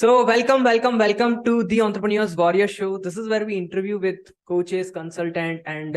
So welcome to the Entrepreneurs Warrior Show. This is where we interview with coaches, consultant, and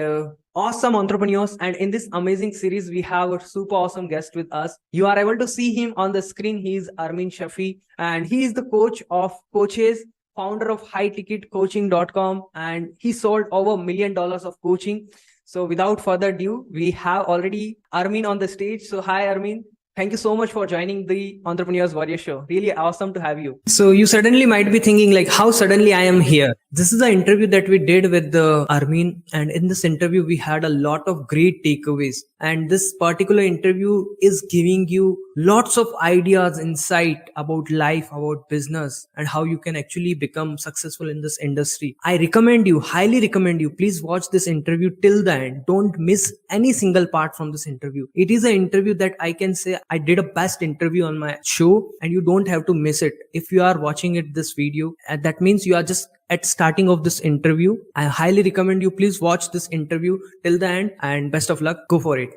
awesome entrepreneurs. And in this amazing series, we have a super awesome guest with us. You are able to see him on the screen. He is Armin Shafee, and he is the coach of coaches, founder of highticketcoaching.com, and he sold over $1 million of coaching. So without further ado, we have already Armin on the stage. So hi, Armin. Thank you so much for joining the Entrepreneurs Warrior Show. Really awesome to have you. So you suddenly might be thinking like, how suddenly I am here? This is the interview that we did with the Armin. And in this interview, we had a lot of great takeaways. And this particular interview is giving you lots of ideas, insight about life, about business, and how you can actually become successful in this industry. I recommend you, highly recommend you, please watch this interview till the end. Don't miss any single part from this interview. It is an interview that I can say I did a best interview on my show, and you don't have to miss it. If you are watching it this video, that means you are just at starting of this interview. I highly recommend you, please watch this interview till the end, and best of luck. Go for it.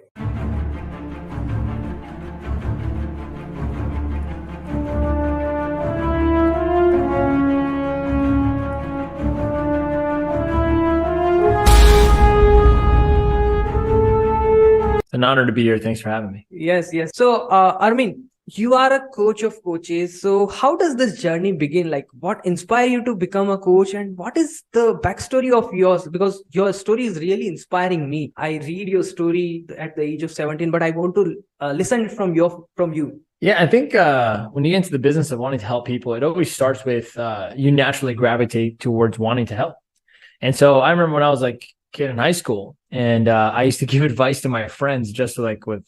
It's an honor to be here. Thanks for having me. Yes. So, Armin, you are a coach of coaches. So how does this journey begin? Like, what inspired you to become a coach, and what is the backstory of yours? Because your story is really inspiring me. I read your story at the age of 17, but I want to listen from you. Yeah, I think when you get into the business of wanting to help people, it always starts with you naturally gravitate towards wanting to help. And so I remember when I was like a kid in high school, and I used to give advice to my friends just like with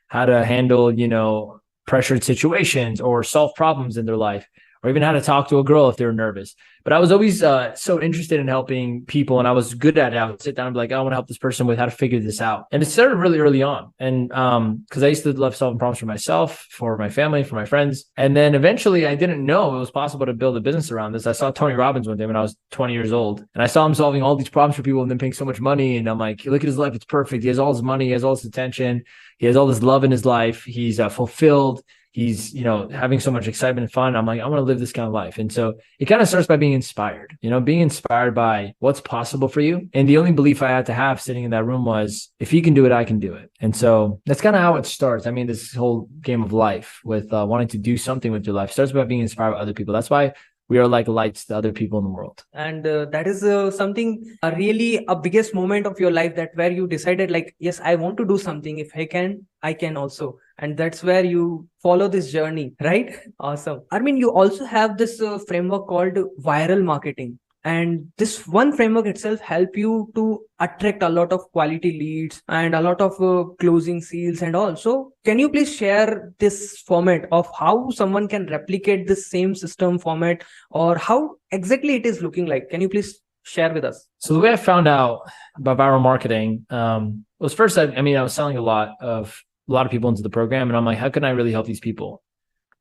how to handle, pressured situations or solve problems in their life, or even how to talk to a girl if they're nervous. But I was always so interested in helping people, and I was good at it. I would sit down and be like, I want to help this person with how to figure this out. And it started really early on. And because I used to love solving problems for myself, for my family, for my friends. And then eventually I didn't know it was possible to build a business around this. I saw Tony Robbins one day when I was 20 years old, and I saw him solving all these problems for people and then paying so much money. And I'm like, look at his life. It's perfect. He has all his money. He has all his attention. He has all this love in his life. He's fulfilled. He's, having so much excitement and fun. I'm like, I want to live this kind of life. And so it kind of starts by being inspired, being inspired by what's possible for you. And the only belief I had to have sitting in that room was, if he can do it, I can do it. And so that's kind of how it starts. I mean, this whole game of life with wanting to do something with your life starts by being inspired by other people. That's why we are like lights to other people in the world. And that is something really a biggest moment of your life, that where you decided like, yes, I want to do something. If I can also. And that's where you follow this journey, right? Awesome. I mean, you also have this framework called viral marketing. And this one framework itself help you to attract a lot of quality leads and a lot of closing sales. And also, can you please share this format of how someone can replicate this same system format, or how exactly it is looking like? Can you please share with us? So the way I found out about viral marketing was first, I was selling a lot of people into the program, and I'm like, how can I really help these people?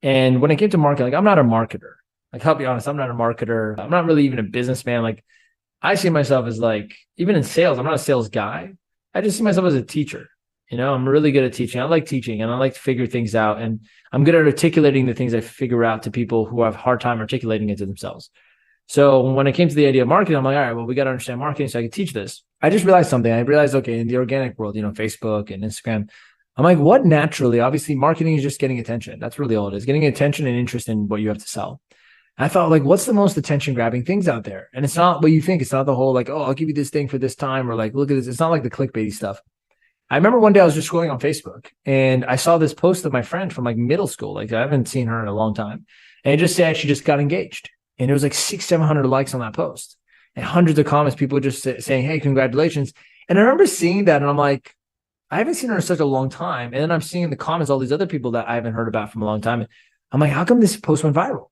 And when it came to marketing, like, I'm not a marketer. Like, I'll be honest, I'm not a marketer. I'm not really even a businessman. Like, I see myself as like, even in sales, I'm not a sales guy. I just see myself as a teacher. I'm really good at teaching. I like teaching, and I like to figure things out. And I'm good at articulating the things I figure out to people who have a hard time articulating it to themselves. So when it came to the idea of marketing, I'm like, all right, well, we got to understand marketing so I can teach this. I just realized something. I realized, okay, in the organic world, Facebook and Instagram, I'm like, what naturally, obviously marketing is just getting attention. That's really all it is, getting attention and interest in what you have to sell. I thought, like, what's the most attention grabbing things out there? And it's not what you think. It's not the whole like, oh, I'll give you this thing for this time, or like, look at this. It's not like the clickbaity stuff. I remember one day I was just scrolling on Facebook, and I saw this post of my friend from like middle school. Like, I haven't seen her in a long time. And it just said she just got engaged. And there was like 600-700 likes on that post, and hundreds of comments, people just saying, hey, congratulations. And I remember seeing that, and I'm like, I haven't seen her in such a long time. And then I'm seeing in the comments all these other people that I haven't heard about from a long time. I'm like, how come this post went viral?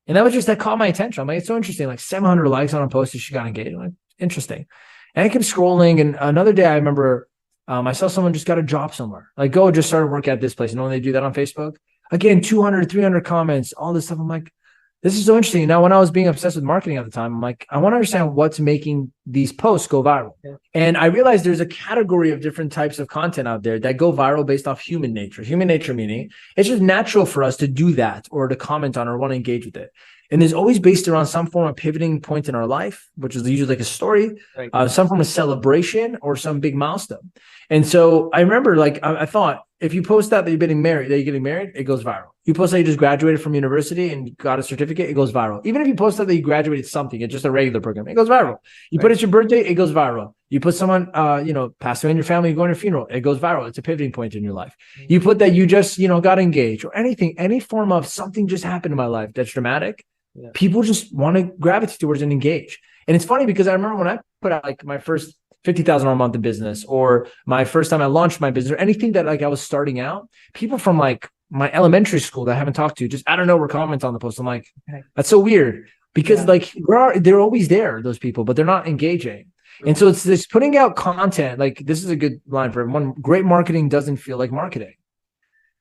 And that caught my attention. I'm like, it's so interesting. Like 700 likes on a post that she got engaged. I'm like, interesting. And I kept scrolling. And another day I remember I saw someone just got a job somewhere. Like, go just started work at this place. When they do that on Facebook, again, 200, 300 comments, all this stuff. I'm like, this is so interesting. Now, when I was being obsessed with marketing at the time, I'm like, I want to understand what's making these posts go viral. Yeah. And I realized there's a category of different types of content out there that go viral based off human nature. Human nature meaning it's just natural for us to do that, or to comment on, or want to engage with it. And there's always based around some form of pivoting point in our life, which is usually like a story, Right. some form of celebration or some big milestone. And so I remember, like, I thought, if you post that you're getting married, it goes viral. You post that you just graduated from university and got a certificate, it goes viral. Even if you post that you graduated something, it's just a regular program, it goes viral. You put it's your birthday, it goes viral. You put someone, passed away in your family, going to a funeral, it goes viral. It's a pivoting point in your life. You put that you just, got engaged or anything, any form of something just happened in my life that's dramatic. Yeah. People just want to gravitate towards and engage. And it's funny because I remember when I put out like my first $50,000 a month in business, or my first time I launched my business, or anything that like I was starting out, people from like my elementary school that I haven't talked to just I don't know were comments on the post. I'm like, that's so weird because like they're always there, those people, but they're not engaging. And so it's this putting out content. Like this is a good line for everyone. Great marketing doesn't feel like marketing.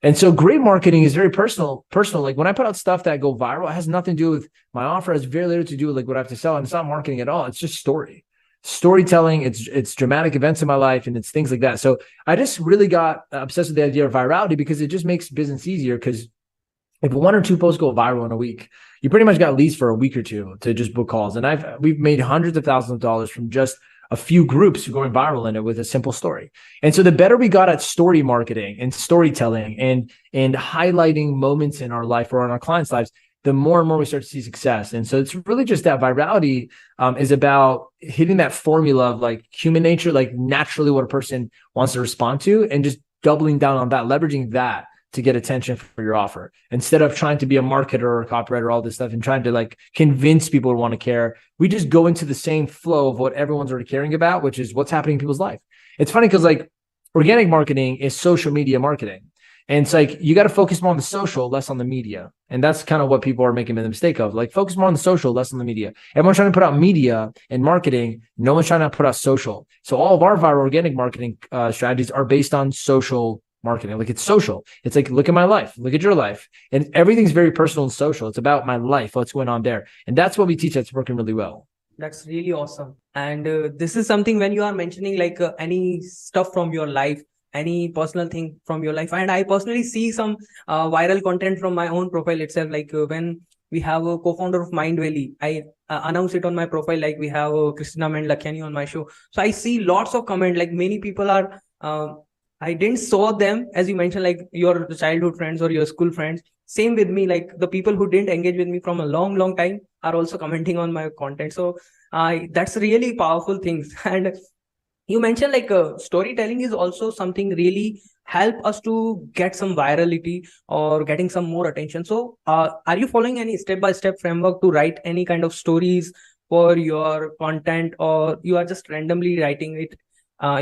And so great marketing is very personal. Like when I put out stuff that go viral, it has nothing to do with my offer. It has very little to do with like what I have to sell. And it's not marketing at all. It's just storytelling. It's dramatic events in my life and it's things like that. So I just really got obsessed with the idea of virality because it just makes business easier. Because if one or two posts go viral in a week, you pretty much got leads for a week or two to just book calls. And we've made hundreds of thousands of dollars from just a few groups going viral in it with a simple story. And so the better we got at story marketing and storytelling and highlighting moments in our life or in our clients' lives, the more and more we start to see success. And so it's really just that virality is about hitting that formula of like human nature, like naturally what a person wants to respond to, and just doubling down on that, leveraging that to get attention for your offer, instead of trying to be a marketer or a copywriter, all this stuff, and trying to like convince people to want to care. We just go into the same flow of what everyone's already caring about, which is what's happening in people's life. It's funny because like organic marketing is social media marketing. And it's like, you got to focus more on the social, less on the media. And that's kind of what people are making the mistake of, like focus more on the social, less on the media. Everyone's trying to put out media and marketing. No one's trying to put out social. So all of our viral organic marketing strategies are based on social marketing. Like it's social. It's like, look at my life, look at your life. And everything's very personal and social. It's about my life, what's going on there. And that's what we teach. That's working really well. That's really awesome. And this is something when you are mentioning like any stuff from your life, any personal thing from your life. And I personally see some viral content from my own profile itself. Like when we have a co-founder of Mind Valley, I announce it on my profile, like we have Christina Mendlakiani on my show. So I see lots of comment, like many people are, I didn't saw them, as you mentioned, like your childhood friends or your school friends. Same with me, like the people who didn't engage with me from a long time are also commenting on my content. So that's really powerful things. And you mentioned like storytelling is also something really help us to get some virality or getting some more attention. So are you following any step-by-step framework to write any kind of stories for your content, or you are just randomly writing it?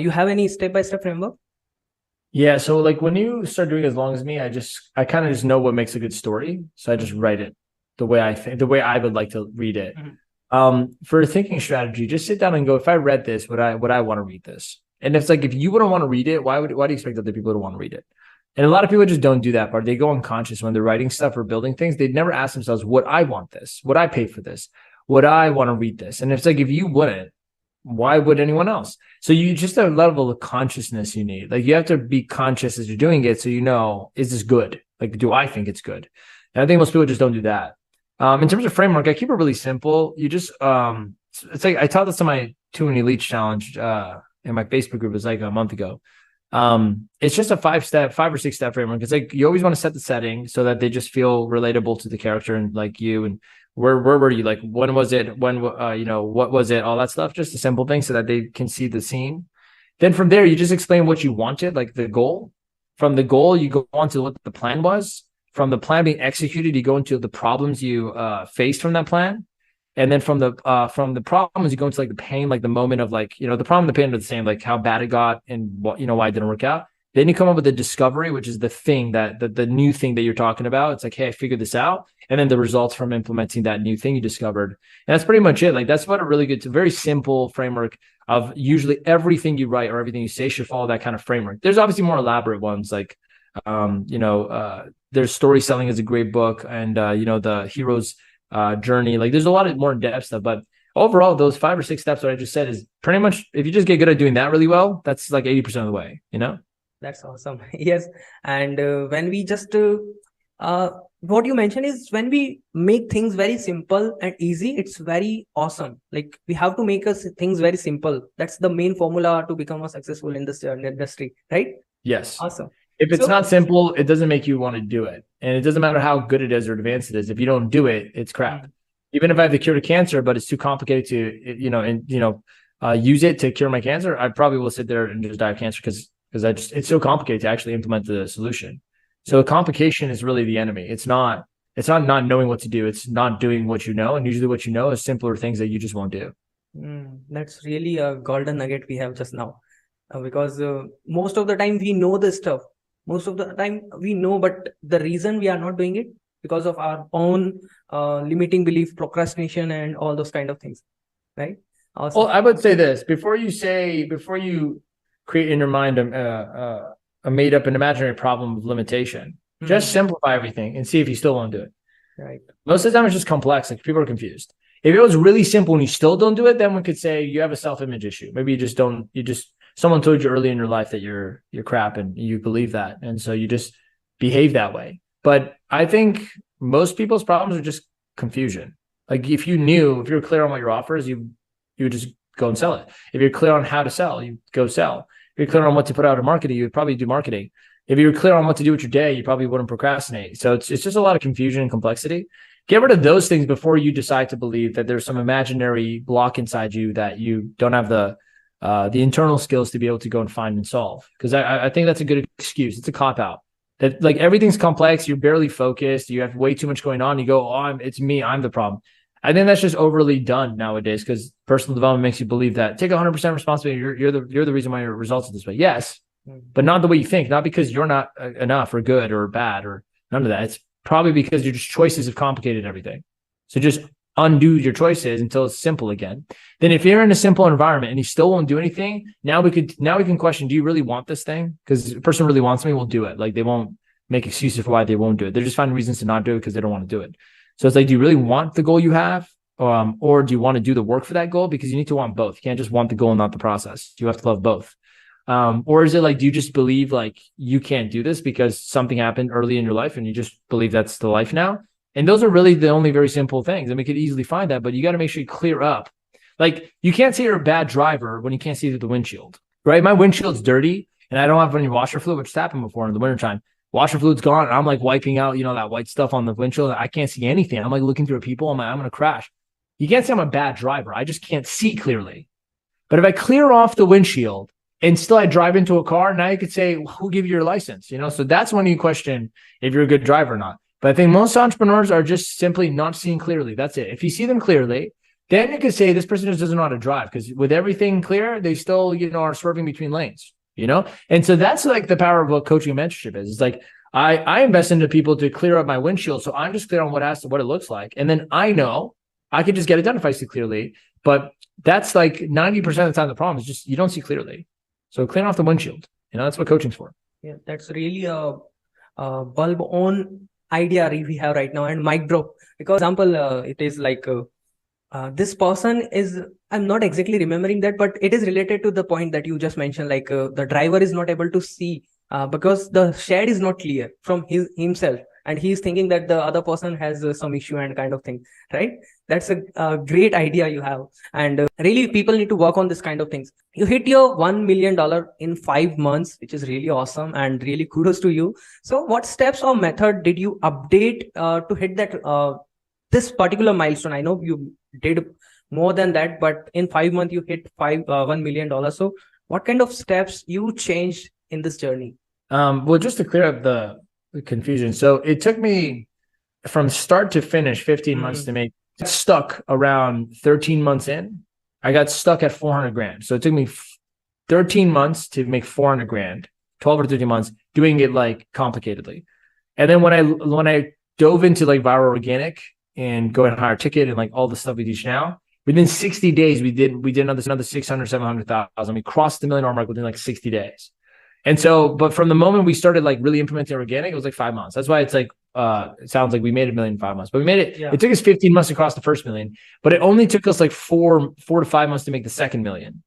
You have any step-by-step framework? Yeah. So like when you start doing it as long as me, I kind of just know what makes a good story. So I just write it the way I would like to read it. Mm-hmm. For a thinking strategy, just sit down and go, if I read this, would I want to read this? And if it's like, if you wouldn't want to read it, why do you expect other people to want to read it? And a lot of people just don't do that part. They go unconscious when they're writing stuff or building things. They'd never ask themselves, would I want this? Would I pay for this? Would I want to read this? And it's like, if you wouldn't, why would anyone else? So you just have a level of consciousness you need. Like you have to be conscious as you're doing it. So you know, is this good? Like, do I think it's good? And I think most people just don't do that. In terms of framework, I keep it really simple. You just, it's like, I taught this to my 2 and Elite challenge in my Facebook group. It was like a month ago. It's just a 5 or 6 step framework. It's like, you always want to set the setting so that they just feel relatable to the character and like you, and where were you? Like, when was it? When, what was it? All that stuff, just a simple thing so that they can see the scene. Then from there, you just explain what you wanted, like the goal. From the goal, you go on to what the plan was. From the plan being executed, you go into the problems you faced from that plan. And then from the problems, you go into like the pain, like the moment of like, the problem and the pain are the same, like how bad it got and what, why it didn't work out. Then you come up with the discovery, which is the thing the new thing that you're talking about. It's like, hey, I figured this out. And then the results from implementing that new thing you discovered. And that's pretty much it. Like, that's what a really good, it's a very simple framework of usually everything you write or everything you say should follow that kind of framework. There's obviously more elaborate ones, like, there's Story Selling is a great book, and, the hero's journey. Like, there's a lot of more in-depth stuff, but overall, those 5 or 6 steps that I just said is pretty much, if you just get good at doing that really well, that's like 80% of the way, That's awesome. Yes. And when we just what you mentioned is when we make things very simple and easy, it's very awesome. Like we have to make us things very simple. That's the main formula to become a successful in this industry, right? Yes. Awesome. If it's So, not simple, it doesn't make you want to do it. And it doesn't matter how good it is or advanced it is. If you don't do it, it's crap. Even if I have the cure to cancer, but it's too complicated to, use it to cure my cancer, I probably will sit there and just die of cancer because it's so complicated to actually implement the solution. So complication is really the enemy. It's not not knowing what to do. It's not doing what you know. And usually what you know is simpler things that you just won't do. That's really a golden nugget we have just now. Because most of the time we know this stuff. Most of the time we know, but the reason we are not doing it because of our own limiting belief, procrastination, and all those kind of things, right? Awesome. Well, I would say this before you create in your mind a made up and imaginary problem of limitation, just simplify everything and see if you still want to do it. Right. Most of the time it's just complex. Like people are confused. If it was really simple and you still don't do it, then we could say you have a self-image issue. Maybe someone told you early in your life that you're crap and you believe that. And so you just behave that way. But I think most people's problems are just confusion. Like if you're clear on what your offer is, you would just go and sell it. If you're clear on how to sell, you go sell. If you're clear on what to put out in marketing, you would probably do marketing. If you're clear on what to do with your day, you probably wouldn't procrastinate. So it's just a lot of confusion and complexity. Get rid of those things before you decide to believe that there's some imaginary block inside you that you don't have the internal skills to be able to go and find and solve. Because I think that's a good excuse. It's a cop-out. That like everything's complex, you're barely focused, you have way too much going on. You go, it's me, I'm the problem. I think that's just overly done nowadays because personal development makes you believe that take 100% responsibility. You're the reason why your results are this way. Yes, but not the way you think. Not because you're not enough or good or bad or none of that. It's probably because your choices have complicated everything. So just undo your choices until it's simple again. Then if you're in a simple environment and you still won't do anything, now we can question, do you really want this thing? Because the person really wants me, will do it. Like they won't make excuses for why they won't do it. They're just finding reasons to not do it because they don't want to do it. So it's like, do you really want the goal you have? Or do you want to do the work for that goal? Because you need to want both. You can't just want the goal and not the process. You have to love both. Or is it like, do you just believe like you can't do this because something happened early in your life and you just believe that's the life now? And those are really the only very simple things. And we could easily find that, but you got to make sure you clear up. Like you can't say you're a bad driver when you can't see through the windshield, right? My windshield's dirty and I don't have any washer fluid, which has happened before in the wintertime. Washer fluid's gone. And I'm like wiping out, that white stuff on the windshield. I can't see anything. I'm like looking through people. I'm like, I'm going to crash. You can't say I'm a bad driver. I just can't see clearly. But if I clear off the windshield and still I drive into a car, now you could say, who gave you your license? So that's when you question if you're a good driver or not. But I think most entrepreneurs are just simply not seeing clearly. That's it. If you see them clearly, then you could say this person just doesn't know how to drive because with everything clear, they still, are swerving between lanes, And so that's like the power of what coaching and mentorship is. It's like I invest into people to clear up my windshield. So I'm just clear on what it looks like. And then I know I could just get it done if I see clearly. But that's like 90% of the time the problem is just you don't see clearly. So clean off the windshield. That's what coaching's for. Yeah, that's really a bulb on idea we have right now and mic drop. Because example, it is like this person is, I'm not exactly remembering that, but it is related to the point that you just mentioned, like the driver is not able to see because the shade is not clear from himself. And he's thinking that the other person has some issue and kind of thing, right? That's a great idea you have. And really people need to work on this kind of things. You hit your $1 million in 5 months, which is really awesome and really kudos to you. So what steps or method did you update to hit that this particular milestone? I know you did more than that, but in 5 months you hit $1 million. So what kind of steps you changed in this journey? Well, just to clear up the confusion. So it took me from start to finish 15 months to make stuck around 13 months in. I got stuck at 400 grand. So it took me 13 months to make 400 grand, 12 or 13 months doing it like complicatedly. And then when I dove into like viral organic and going higher ticket and like all the stuff we teach now, within 60 days, we did another 600, 700,000. We crossed the $1 million mark within like 60 days. And so, but from the moment we started like really implementing organic, it was like 5 months. That's why it's like, it sounds like we made $1 million in 5 months, but we made it. Yeah. It took us 15 months to cross the first $1 million, but it only took us like four to 5 months to make the second $1 million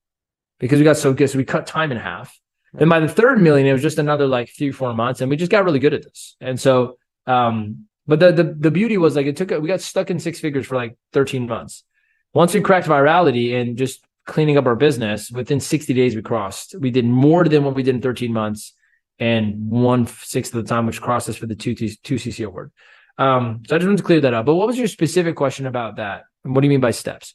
because we got so good. So we cut time in half. Then by the third $1 million, it was just another like 3-4 months. And we just got really good at this. And so, But the beauty was like we got stuck in six figures for like 13 months. Once we cracked virality and just cleaning up our business, within 60 days we crossed. We did more than what we did in 13 months and 1/6 of the time, which crossed us for the 2CC award. So I just wanted to clear that up. But what was your specific question about that? And what do you mean by steps?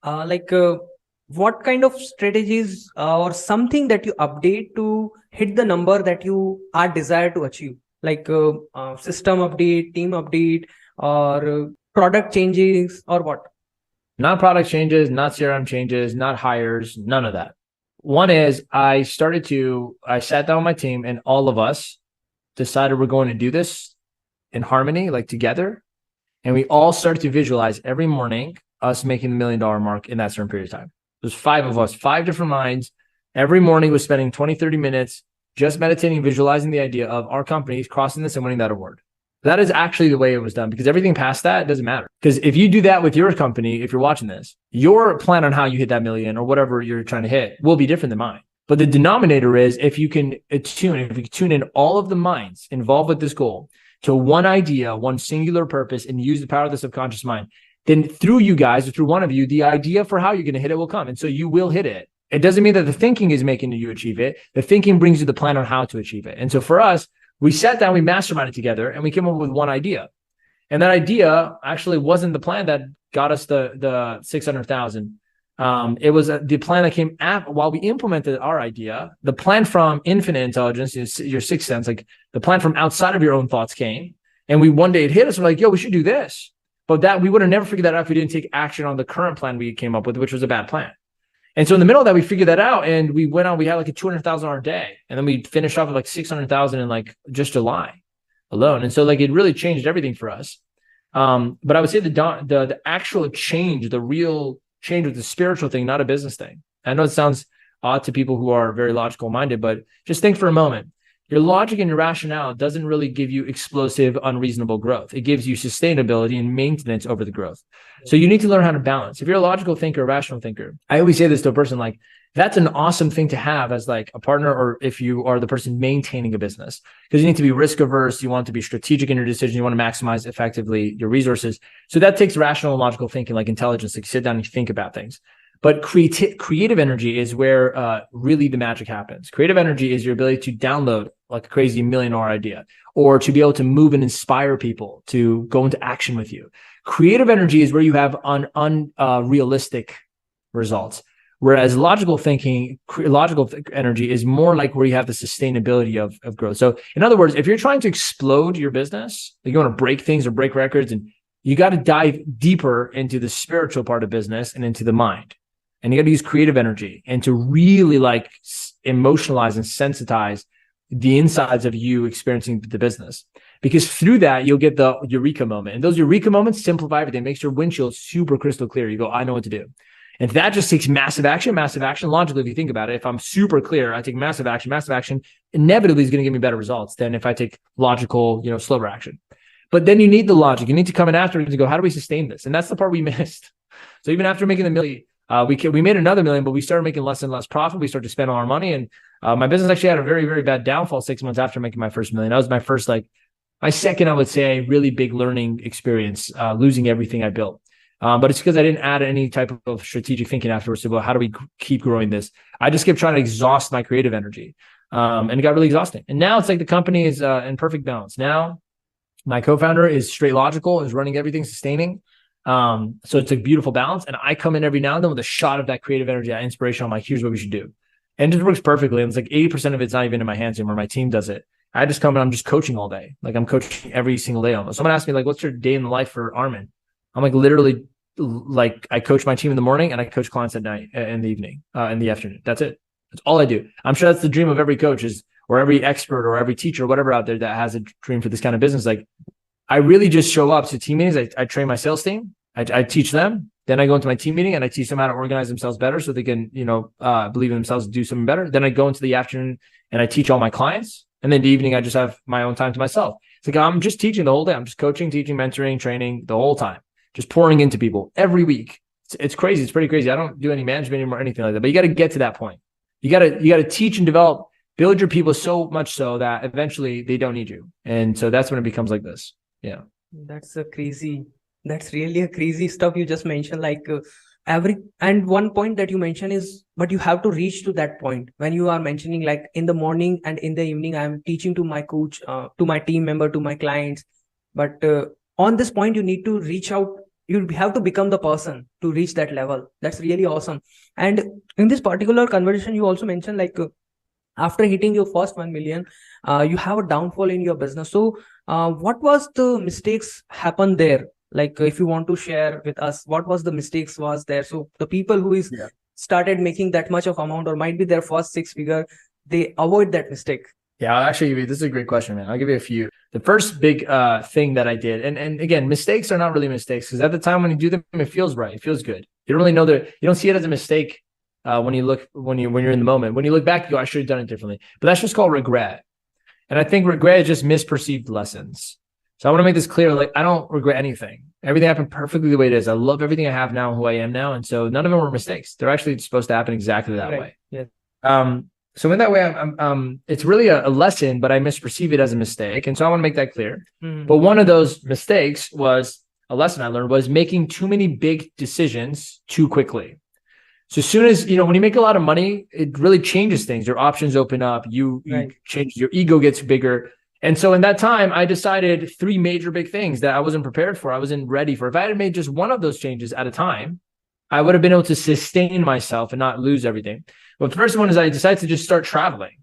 What kind of strategies or something that you update to hit the number that you are desired to achieve? Like system update, team update, or product changes, or what? Not product changes, not CRM changes, not hires, none of that. One is I sat down with my team and all of us decided we're going to do this in harmony, like together. And we all started to visualize every morning us making the $1 million mark in that certain period of time. There's 5 of us, 5 different minds. Every morning we're spending 20, 30 minutes just meditating, visualizing the idea of our companies crossing this and winning that award. That is actually the way it was done, because everything past that doesn't matter. Because if you do that with your company, if you're watching this, your plan on how you hit that million or whatever you're trying to hit will be different than mine. But the denominator is if you can tune in all of the minds involved with this goal to one idea, one singular purpose, and use the power of the subconscious mind, then through you guys or through one of you, the idea for how you're going to hit it will come. And so you will hit it. It doesn't mean that the thinking is making you achieve it. The thinking brings you the plan on how to achieve it. And so for us, we sat down, we masterminded together, and we came up with one idea. And that idea actually wasn't the plan that got us the 600,000. It was the plan that came after, while we implemented our idea. The plan from infinite intelligence, your sixth sense, like the plan from outside of your own thoughts came. And one day it hit us. We're like, yo, we should do this. But that we would have never figured that out if we didn't take action on the current plan we came up with, which was a bad plan. And so in the middle of that, we figured that out, and we went on. We had like a $200,000 day, and then we finished off with like 600,000 in like just July alone. And so like it really changed everything for us. But I would say the actual change, the real change, was the spiritual thing, not a business thing. I know it sounds odd to people who are very logical minded, but just think for a moment. Your logic and your rationale doesn't really give you explosive, unreasonable growth. It gives you sustainability and maintenance over the growth. So you need to learn how to balance. If you're a logical thinker, a rational thinker, I always say this to a person, like, that's an awesome thing to have as like a partner, or if you are the person maintaining a business, because you need to be risk averse. You want to be strategic in your decision. You want to maximize effectively your resources. So that takes rational and logical thinking, like intelligence, like sit down and think about things. But creative energy is where really the magic happens. Creative energy is your ability to download like a crazy $1 million idea, or to be able to move and inspire people to go into action with you. Creative energy is where you have unrealistic results. Whereas logical energy is more like where you have the sustainability of growth. So in other words, if you're trying to explode your business, like you want to break things or break records, and you got to dive deeper into the spiritual part of business and into the mind. And you got to use creative energy and to really like emotionalize and sensitize the insides of you experiencing the business, because through that, you'll get the eureka moment. And those eureka moments simplify everything, makes your windshield super crystal clear. You go, I know what to do. And that just takes massive action. Logically, if you think about it, if I'm super clear, I take massive action, inevitably is going to give me better results than if I take logical, slower action. But then you need the logic. You need to come in after to go, how do we sustain this? And that's the part we missed. So even after making the million, we made another $1 million, but we started making less and less profit. We started to spend all our money. And my business actually had a very, very bad downfall 6 months after making my first $1 million. That was my first, my second, I would say, really big learning experience, losing everything I built. But it's because I didn't add any type of strategic thinking afterwards about how do we keep growing this. I just kept trying to exhaust my creative energy. And it got really exhausting. And now it's like the company is in perfect balance. Now my co-founder is straight logical, is running everything, sustaining. So it's a beautiful balance. And I come in every now and then with a shot of that creative energy, that inspiration. I'm like, here's what we should do. And it just works perfectly. And it's like 80% of it's not even in my hands anymore. My team does it. I just come in, I'm just coaching all day. Like I'm coaching every single day almost. Someone asked me, like, what's your day in the life for Armin? I'm like, literally, like I coach my team in the morning and I coach clients at night, in the evening, in the afternoon. That's it. That's all I do. I'm sure that's the dream of every coach or every expert or every teacher or whatever out there that has a dream for this kind of business. Like I really just show up to team meetings. I train my sales team. I teach them. Then I go into my team meeting and I teach them how to organize themselves better so they can, believe in themselves and do something better. Then I go into the afternoon and I teach all my clients. And then the evening, I just have my own time to myself. It's like, I'm just teaching the whole day. I'm just coaching, teaching, mentoring, training the whole time, just pouring into people every week. It's crazy. It's pretty crazy. I don't do any management anymore or anything like that, but you got to get to that point. You got to teach and develop, build your people so much so that eventually they don't need you. And so that's when it becomes like this. Yeah. That's a crazy, that's really a crazy stuff you just mentioned. Like every, and one point that you mentioned is, but you have to reach to that point when you are mentioning like in the morning and in the evening, I'm teaching to my coach, to my team member, to my clients. But on this point, you need to reach out. You have to become the person to reach that level. That's really awesome. And in this particular conversation, you also mentioned like after hitting your first 1 million, you have a downfall in your business. So what was the mistakes happen there? Like if you want to share with us what was the mistakes was there, so the people who is Yeah. started making that much of amount or might be their first six figure, they avoid that mistake. Yeah, I'll actually give you, this is a great question, man. I'll give you a few. The first big thing that I did, and again, mistakes are not really mistakes because at the time when you do them, it feels right. It feels good. You don't really know that, you don't see it as a mistake when you're in the moment. When you look back, you go, I should have done it differently. But that's just called regret. And I think regret is just misperceived lessons. So I want to make this clear. Like, I don't regret anything. Everything happened perfectly the way it is. I love everything I have now, who I am now. And so none of them were mistakes. They're actually supposed to happen exactly that way. Yeah. So in that way, it's really a lesson, but I misperceive it as a mistake. And so I want to make that clear. But one of those mistakes was a lesson I learned was making too many big decisions too quickly. So as soon as, when you make a lot of money, it really changes things. Your options open up, you change, your ego gets bigger. And so in that time, I decided 3 major big things that I wasn't prepared for. I wasn't ready for. If I had made just one of those changes at a time, I would have been able to sustain myself and not lose everything. But the first one is I decided to just start traveling.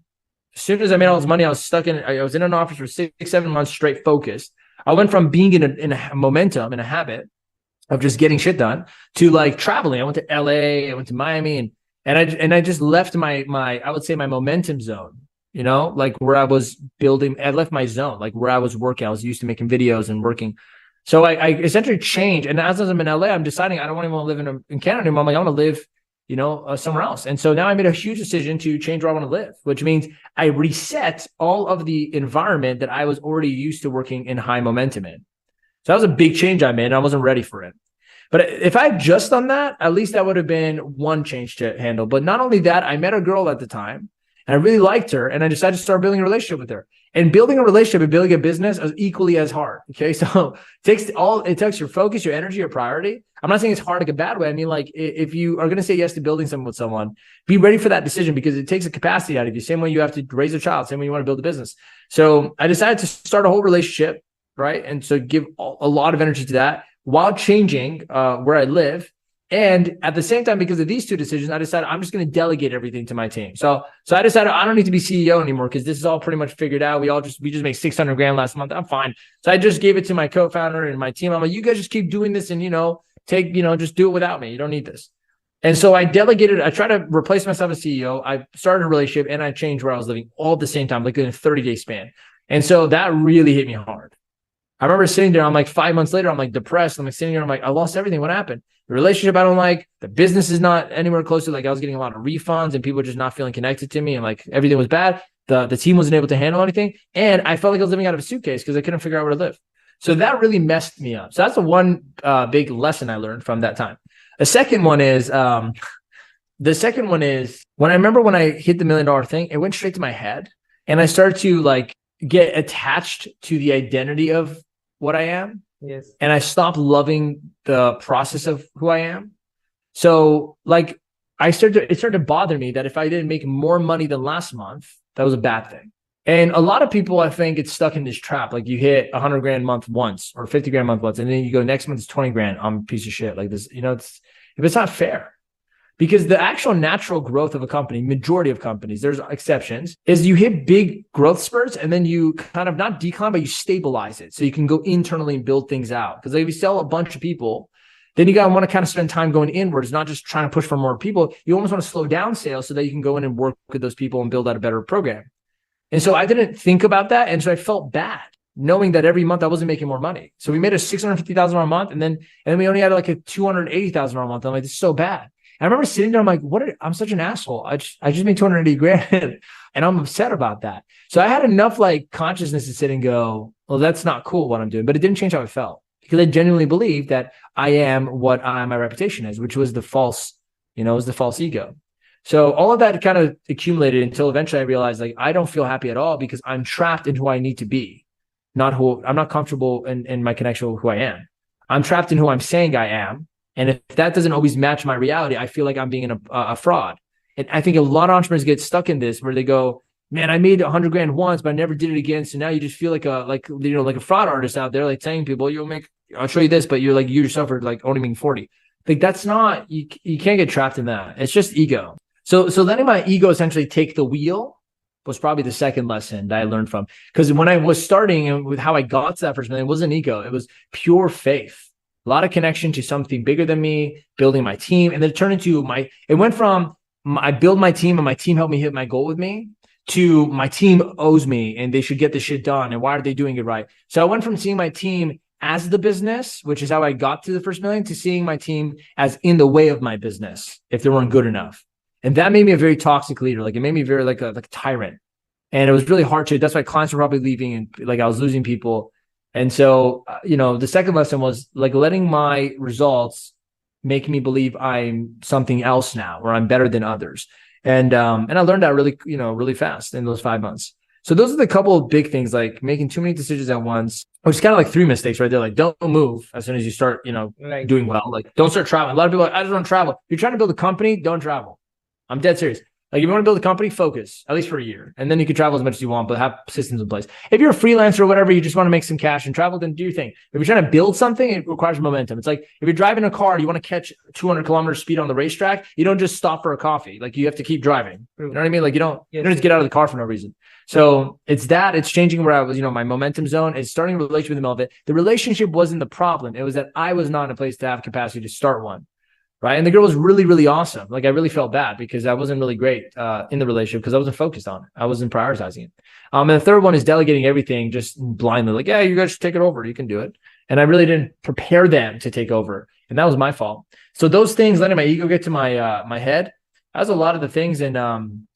As soon as I made all this money, I was in an office for 6-7 months straight focused. I went from being in a momentum, in a habit of just getting shit done to like traveling. I went to LA, I went to Miami, and I just left my I would say my momentum zone, like where I was building. I left my zone, like where I was working. I was used to making videos and working. So I essentially changed. And as I'm in LA, I'm deciding I don't even want to live in Canada anymore. I'm like, I want to live, somewhere else. And so now I made a huge decision to change where I want to live, which means I reset all of the environment that I was already used to working in high momentum in. So that was a big change I made, and I wasn't ready for it. But if I had just done that, at least that would have been one change to handle. But not only that, I met a girl at the time, and I really liked her, and I decided to start building a relationship with her. And building a relationship and building a business is equally as hard. Okay, so it takes your focus, your energy, your priority. I'm not saying it's hard like a bad way. I mean, like if you are going to say yes to building something with someone, be ready for that decision because it takes a capacity out of you. Same way you have to raise a child, same way you want to build a business. So I decided to start a whole relationship, right? And so give a lot of energy to that while changing where I live. And at the same time, because of these 2 decisions, I decided I'm just going to delegate everything to my team. So I decided I don't need to be CEO anymore because this is all pretty much figured out. We just made 600 grand last month. I'm fine. So I just gave it to my co-founder and my team. I'm like, you guys just keep doing this and, just do it without me. You don't need this. And so I delegated. I tried to replace myself as CEO. I started a relationship and I changed where I was living all at the same time, like in a 30-day span. And so that really hit me hard. I remember sitting there, I'm like 5 months later, I'm like depressed. I'm like sitting here, I'm like, I lost everything. What happened? The relationship I don't like, the business is not anywhere close to, like I was getting a lot of refunds and people were just not feeling connected to me. And like everything was bad. The team wasn't able to handle anything. And I felt like I was living out of a suitcase because I couldn't figure out where to live. So that really messed me up. So that's the one big lesson I learned from that time. The second one is when I hit the $1 million thing, it went straight to my head. And I started to like get attached to the identity of what I am. Yes. And I stopped loving the process of who I am. So like it started to bother me that if I didn't make more money than last month, that was a bad thing. And a lot of people, I think, get stuck in this trap. Like you hit 100 grand a month once or 50 grand a month once, and then you go next month it's 20 grand. I'm a piece of shit. Like this, it's not fair. Because the actual natural growth of a company, majority of companies, there's exceptions, is you hit big growth spurts and then you kind of not decline, but you stabilize it. So you can go internally and build things out. Because if you sell a bunch of people, then you got to want to kind of spend time going inwards, not just trying to push for more people. You almost want to slow down sales so that you can go in and work with those people and build out a better program. And so I didn't think about that. And so I felt bad knowing that every month I wasn't making more money. So we made a $650,000 a month and then we only had like a $280,000 a month. I'm like, this is so bad. I remember sitting there, I'm like, I'm such an asshole. I just made 280 grand and I'm upset about that. So I had enough like consciousness to sit and go, well, that's not cool what I'm doing, but it didn't change how I felt because I genuinely believed that I am what my reputation is, which was the false ego. So all of that kind of accumulated until eventually I realized like, I don't feel happy at all because I'm trapped in who I need to be, I'm not comfortable in my connection with who I am. I'm trapped in who I'm saying I am. And if that doesn't always match my reality, I feel like I'm being a fraud. And I think a lot of entrepreneurs get stuck in this where they go, man, I made 100 grand once, but I never did it again. So now you just feel like a fraud artist out there, like telling people I'll show you this, but you yourself are like only making 40. Like that's not, you can't get trapped in that. It's just ego. So letting my ego essentially take the wheel was probably the second lesson that I learned from. Because when I was starting and with how I got to that first million, it wasn't ego. It was pure faith. A lot of connection to something bigger than me, building my team. And then it turned into it went from I build my team and my team helped me hit my goal with me to my team owes me and they should get this shit done. And why are they doing it right? So I went from seeing my team as the business, which is how I got to the first million, to seeing my team as in the way of my business if they weren't good enough. And that made me a very toxic leader. Like it made me very like a tyrant. And it was really hard to, that's why clients were probably leaving and like I was losing people. And so, the second lesson was like letting my results make me believe I'm something else now, or I'm better than others. And I learned that really fast in those 5 months. So those are the couple of big things, like making too many decisions at once, which is kind of like 3 mistakes right there. Like don't move as soon as you start, doing well. Like don't start traveling. A lot of people are like, I just don't travel. If you're trying to build a company, don't travel. I'm dead serious. Like if you want to build a company, focus at least for a year, and then you can travel as much as you want, but have systems in place. If you're a freelancer or whatever, you just want to make some cash and travel, then do your thing. If you're trying to build something, it requires momentum. It's like if you're driving a car, you want to catch 200 kilometers speed on the racetrack, you don't just stop for a coffee. Like you have to keep driving. You know what I mean? Like you don't just get out of the car for no reason. So it's changing where I was, my momentum zone. It's starting a relationship in the middle of it. The relationship wasn't the problem. It was that I was not in a place to have capacity to start one. Right. And the girl was really, really awesome. Like I really felt bad because I wasn't really great in the relationship because I wasn't focused on it. I wasn't prioritizing it. And the third one is delegating everything just blindly. Like, yeah, you guys should take it over. You can do it. And I really didn't prepare them to take over. And that was my fault. So those things, letting my ego get to my head, that was a lot of the things. And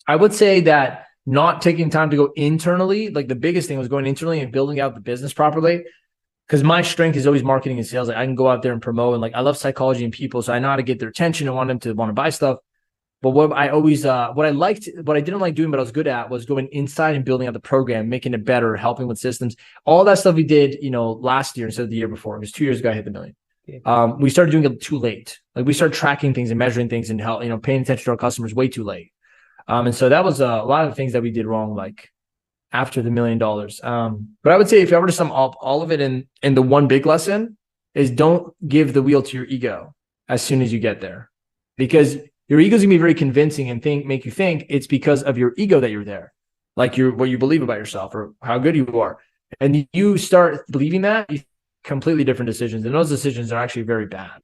I would say that not taking time to go internally, like the biggest thing was going internally and building out the business properly. Because my strength is always marketing and sales. Like I can go out there and promote, and like I love psychology and people, so I know how to get their attention and want them to want to buy stuff. But what I didn't like doing, but I was good at, was going inside and building out the program, making it better, helping with systems, all that stuff we did, last year instead of the year before. It was 2 years ago I hit the million. We started doing it too late. Like we started tracking things and measuring things and paying attention to our customers way too late. And so that was a lot of the things that we did wrong, like after the $1 million. But I would say if I were to sum up all of it in the one big lesson is don't give the wheel to your ego as soon as you get there, because your ego is gonna be very convincing and make you think it's because of your ego that you're there. Like what you believe about yourself or how good you are. And you start believing that, you completely different decisions. And those decisions are actually very bad.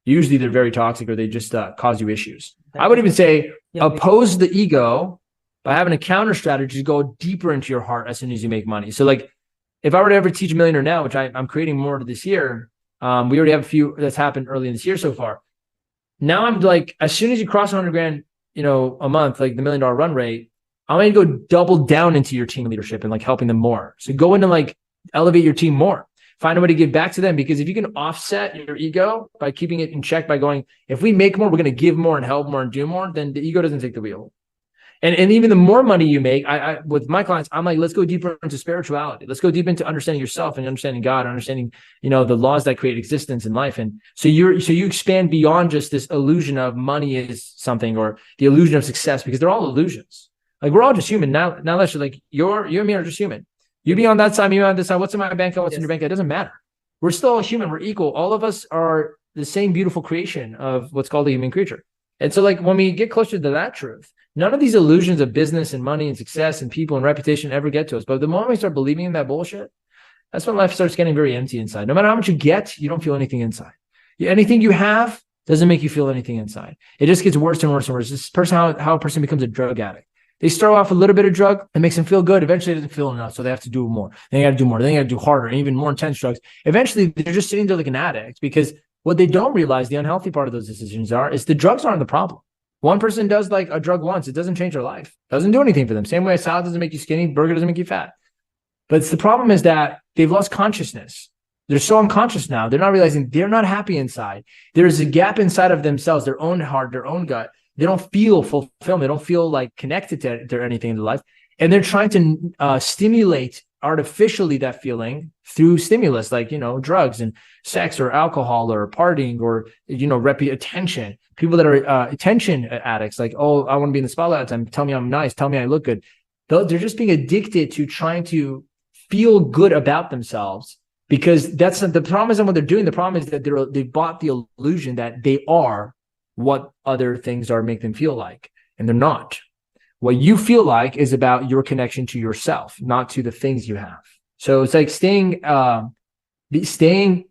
Usually they're very toxic or they just cause you issues. I would even say oppose the ego by having a counter strategy to go deeper into your heart as soon as you make money. So like if I were to ever teach Millionaire Now, which I'm creating more this year, we already have a few that's happened early in this year so far. Now I'm like, as soon as you cross 100 grand, a month, like the $1 million run rate, I'm going to go double down into your team leadership and like helping them more. So go into like elevate your team more. Find a way to give back to them, because if you can offset your ego by keeping it in check by going, if we make more, we're going to give more and help more and do more, then the ego doesn't take the wheel. And even the more money you make, I with my clients, I'm like, let's go deeper into spirituality. Let's go deep into understanding yourself and understanding God, understanding, the laws that create existence in life. And so you expand beyond just this illusion of money is something, or the illusion of success, because they're all illusions. Like we're all just human. Now that's like you and me are just human. You be on that side, me on this side. What's in my bank account? What's in your bank account? It doesn't matter. We're still all human. We're equal. All of us are the same beautiful creation of what's called the human creature. And so like when we get closer to that truth, none of these illusions of business and money and success and people and reputation ever get to us. But the moment we start believing in that bullshit, that's when life starts getting very empty inside. No matter how much you get, you don't feel anything inside. Anything you have doesn't make you feel anything inside. It just gets worse and worse and worse. This person, how a person becomes a drug addict. They start off with a little bit of drug that makes them feel good. Eventually, it doesn't feel enough, so they have to do more. Then they got to do more. Then they got to do harder and even more intense drugs. Eventually, they're just sitting there like an addict, because what they don't realize, the unhealthy part of those decisions is the drugs aren't the problem. One person does like a drug once, it doesn't change their life. Doesn't do anything for them. Same way salad doesn't make you skinny, burger doesn't make you fat. But the problem is that they've lost consciousness. They're so unconscious now. They're not realizing they're not happy inside. There is a gap inside of themselves, their own heart, their own gut. They don't feel fulfilled. They don't feel like connected to anything in their life. And they're trying to stimulate artificially that feeling through stimulus, like, drugs and sex or alcohol or partying or, attention. People that are attention addicts, like, oh, I want to be in the spotlight all the time. Tell me I'm nice. Tell me I look good. They're just being addicted to trying to feel good about themselves, because that's not the problem. Isn't what they're doing. The problem is that they bought the illusion that they are what other things are make them feel like, and they're not. What you feel like is about your connection to yourself, not to the things you have. So it's like staying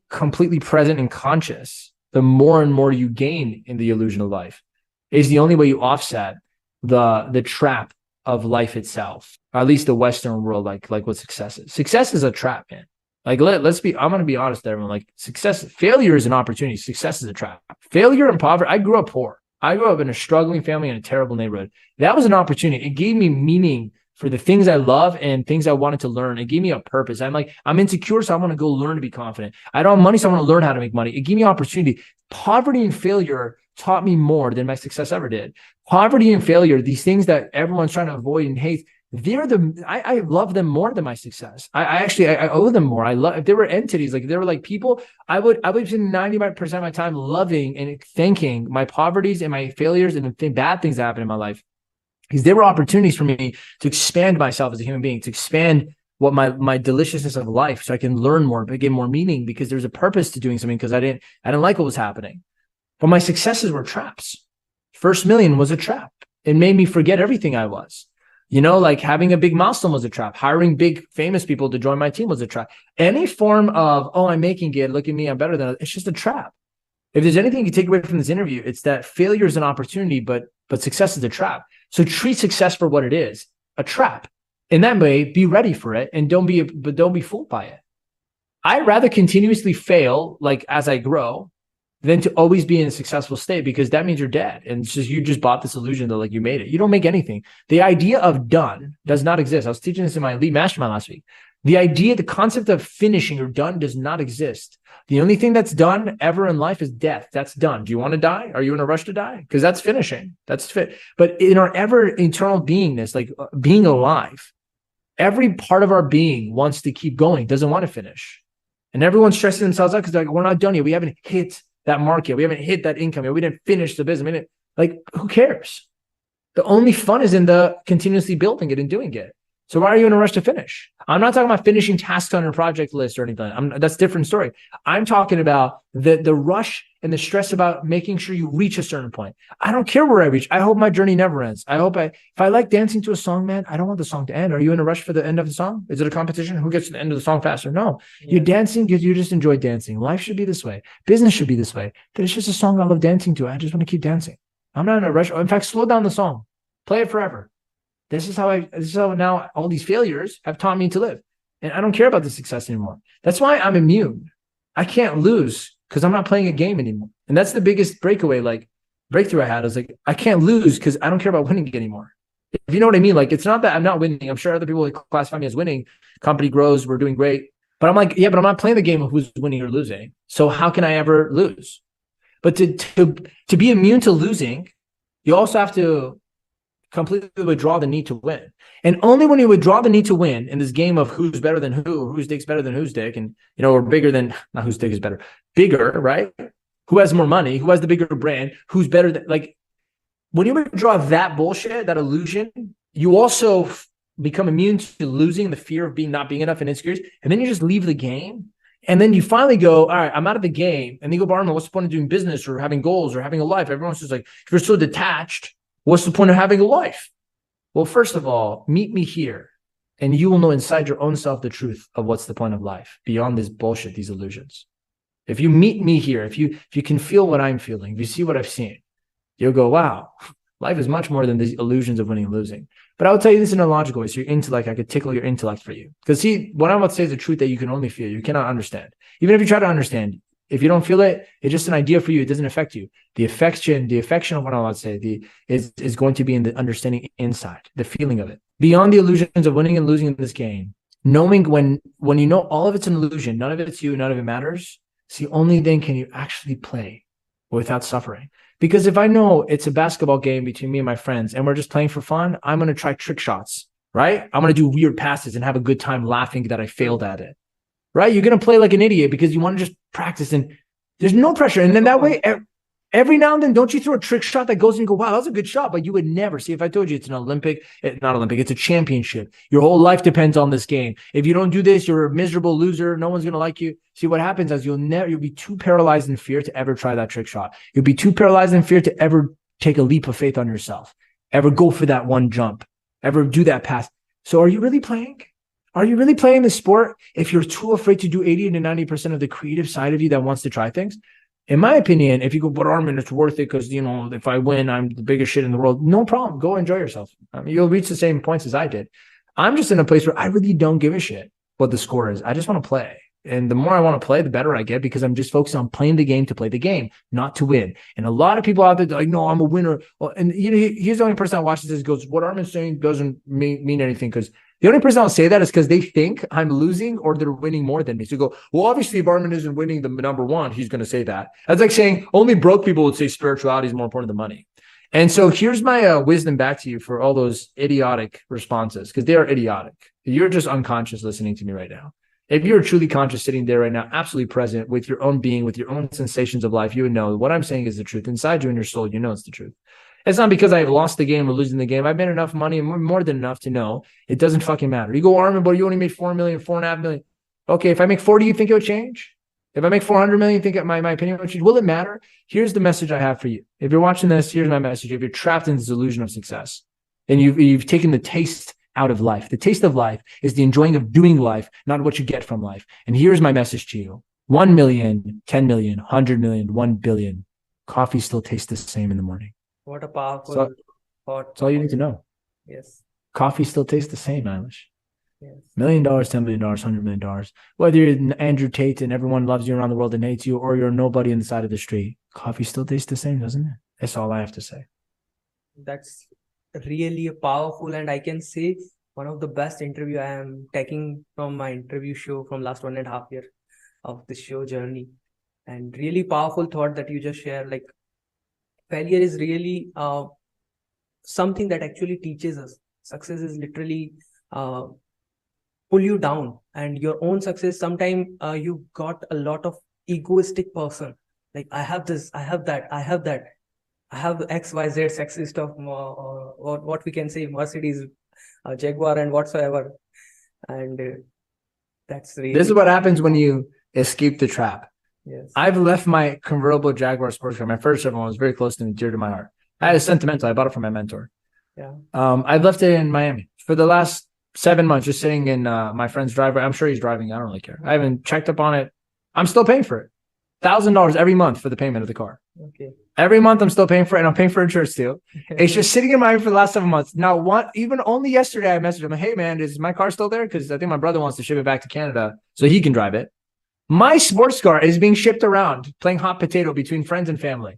completely present and conscious. The more and more you gain in the illusion of life is the only way you offset the trap of life itself, or at least the Western world, like what success is. Success is a trap, man. Like, I'm going to be honest with everyone. Like, failure is an opportunity. Success is a trap. Failure and poverty. I grew up poor. I grew up in a struggling family in a terrible neighborhood. That was an opportunity. It gave me meaning for the things I love and things I wanted to learn. It gave me a purpose. I'm insecure, so I want to go learn to be confident. I don't have money, so I want to learn how to make money. It gave me opportunity. Poverty and failure taught me more than my success ever did. Poverty and failure, these things that everyone's trying to avoid and hate, I love them more than my success. I owe them more. If there were entities, like if there were like people, I would spend 90% of my time loving and thanking my poverties and my failures and the bad things that happened in my life, because there were opportunities for me to expand myself as a human being, to expand what my deliciousness of life, so I can learn more, but get more meaning, because there's a purpose to doing something, because I didn't like what was happening. But my successes were traps. First million was a trap. It made me forget everything I was. Like having a big milestone was a trap. Hiring big famous people to join my team was a trap. Any form of, oh, I'm making it, look at me, I'm better than others, it's just a trap. If there's anything you take away from this interview, it's that failure is an opportunity, but success is a trap. So treat success for what it is, a trap. In that way, be ready for it, and don't be fooled by it. I'd rather continuously fail, like as I grow, than to always be in a successful state, because that means you're dead. And it's just, you just bought this illusion that like you made it. You don't make anything. The idea of done does not exist. I was teaching this in my elite mastermind last week. The concept of finishing or done does not exist. The only thing that's done ever in life is death. That's done. Do you want to die? Are you in a rush to die? Because that's finishing. That's fit. But in our ever eternal beingness, like being alive, every part of our being wants to keep going, doesn't want to finish. And everyone's stressing themselves out because they're like, we're not done yet. We haven't hit that market. We haven't hit that income yet. We didn't finish the business. Like, who cares? The only fun is in the continuously building it and doing it. So why are you in a rush to finish? I'm not talking about finishing tasks on your project list or anything. That's a different story. I'm talking about the rush and the stress about making sure you reach a certain point. I don't care where I reach. I hope my journey never ends. If I like dancing to a song, man, I don't want the song to end. Are you in a rush for the end of the song? Is it a competition? Who gets to the end of the song faster? No. Yeah. You're dancing because you just enjoy dancing. Life should be this way. Business should be this way. That it's just a song I love dancing to. I just want to keep dancing. I'm not in a rush. In fact, slow down the song. Play it forever. This is how now all these failures have taught me to live. And I don't care about the success anymore. That's why I'm immune. I can't lose because I'm not playing a game anymore. And that's the biggest breakthrough I had. I was like, I can't lose because I don't care about winning anymore. If you know what I mean? Like, it's not that I'm not winning. I'm sure other people classify me as winning. Company grows, we're doing great. But I'm like, yeah, but I'm not playing the game of who's winning or losing. So how can I ever lose? But to be immune to losing, you also have to completely withdraw the need to win. And only when you withdraw the need to win in this game of who's better than whose dick's better than whose dick, and or bigger than, not whose dick is better, bigger, right? Who has more money, who has the bigger brand, who's better than, like, when you withdraw that bullshit, that illusion, you also become immune to losing, the fear of not being enough and insecurities, and then you just leave the game. And then you finally go, all right, I'm out of the game. And then you go, Armin, what's the point of doing business or having goals or having a life? Everyone's just like, if you're so detached, what's the point of having a life? Well, first of all, meet me here, and you will know inside your own self the truth of what's the point of life beyond this bullshit, these illusions. If you meet me here, if you can feel what I'm feeling, if you see what I've seen, you'll go, wow, life is much more than these illusions of winning and losing. But I'll tell you this in a logical way. So your intellect, I could tickle your intellect for you. Because see, what I'm about to say is the truth that you can only feel. You cannot understand. Even if you try to understand, if you don't feel it, it's just an idea for you. It doesn't affect you. The affection of what I'm about to say is going to be in the understanding inside, the feeling of it. Beyond the illusions of winning and losing in this game, knowing when you know all of it's an illusion, none of it's you, none of it matters, see, only then can you actually play without suffering. Because if I know it's a basketball game between me and my friends and we're just playing for fun, I'm going to try trick shots. right? I'm going to do weird passes and have a good time laughing that I failed at it, right? You're going to play like an idiot because you want to just practice and there's no pressure. And then that way, every now and then, don't you throw a trick shot that goes and you go, wow, that was a good shot, but you would never see. If I told you it's an not Olympic, it's a championship. Your whole life depends on this game. If you don't do this, you're a miserable loser. No one's going to like you. See, what happens is you'll be too paralyzed in fear to ever try that trick shot. You'll be too paralyzed in fear to ever take a leap of faith on yourself, ever go for that one jump, ever do that pass. So are you really playing? Are you really playing the sport if you're too afraid to do 80 to 90% of the creative side of you that wants to try things? In my opinion, if you go, but Armin, it's worth it because, if I win, I'm the biggest shit in the world. No problem. Go enjoy yourself. I mean, you'll reach the same points as I did. I'm just in a place where I really don't give a shit what the score is. I just want to play. And the more I want to play, the better I get because I'm just focused on playing the game to play the game, not to win. And a lot of people out there are like, no, I'm a winner. And here's the only person that watches this goes, what Armin's saying doesn't mean anything because the only person I'll say that is because they think I'm losing or they're winning more than me. So you go, well, obviously, if Armin isn't winning the number one, he's going to say that. That's like saying only broke people would say spirituality is more important than money. And so here's my wisdom back to you for all those idiotic responses because they are idiotic. You're just unconscious listening to me right now. If you're truly conscious sitting there right now, absolutely present with your own being, with your own sensations of life, you would know what I'm saying is the truth. Inside you in your soul, you know it's the truth. It's not because I've lost the game or losing the game. I've made enough money and more than enough to know it doesn't fucking matter. You go, Armin, but you only made 4 million, 4.5 million. Okay, if I make 40, you think it would change? If I make 400 million, you think my opinion would change? Will it matter? Here's the message I have for you. If you're watching this, here's my message. If you're trapped in this illusion of success and you've taken the taste out of life, the taste of life is the enjoying of doing life, not what you get from life. And here's my message to you. 1 million, 10 million, 100 million, 1 billion. Coffee still tastes the same in the morning. What a powerful thought. That's all you need to know. Yes. Coffee still tastes the same, Eilish. Yes. $1 million, $10 million, $100 million. Whether you're Andrew Tate and everyone loves you around the world and hates you, or you're nobody on the side of the street, coffee still tastes the same, doesn't it? That's all I have to say. That's really powerful, and I can say one of the best interview I am taking from my interview show from last 1.5 years of the show journey. And really powerful thought that you just shared. Like, failure is really something that actually teaches us. Success is literally pull you down, and your own success. Sometimes you got a lot of egoistic person. Like, I have this, I have that, I have that. I have XYZ sexist of or what we can say, Mercedes, Jaguar, and whatsoever. And that's really. This is what happens when you escape the trap. Yes. I've left my convertible Jaguar sports car. My first one was very close to me, dear to my heart. I had a sentimental. I bought it from my mentor. Yeah. I've left it in Miami for the last 7 months, just sitting in my friend's driveway. I'm sure he's driving. I don't really care. I haven't checked up on it. I'm still paying for it. $1,000 every month for the payment of the car. Okay. Every month I'm still paying for it, and I'm paying for insurance too. It's just sitting in Miami for the last 7 months. Now, even only yesterday I messaged him, hey man, is my car still there? Because I think my brother wants to ship it back to Canada so he can drive it. My sports car is being shipped around, playing hot potato between friends and family.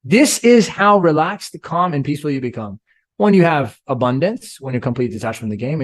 This is how relaxed, calm, and peaceful you become when you have abundance, when you're completely detached from the game.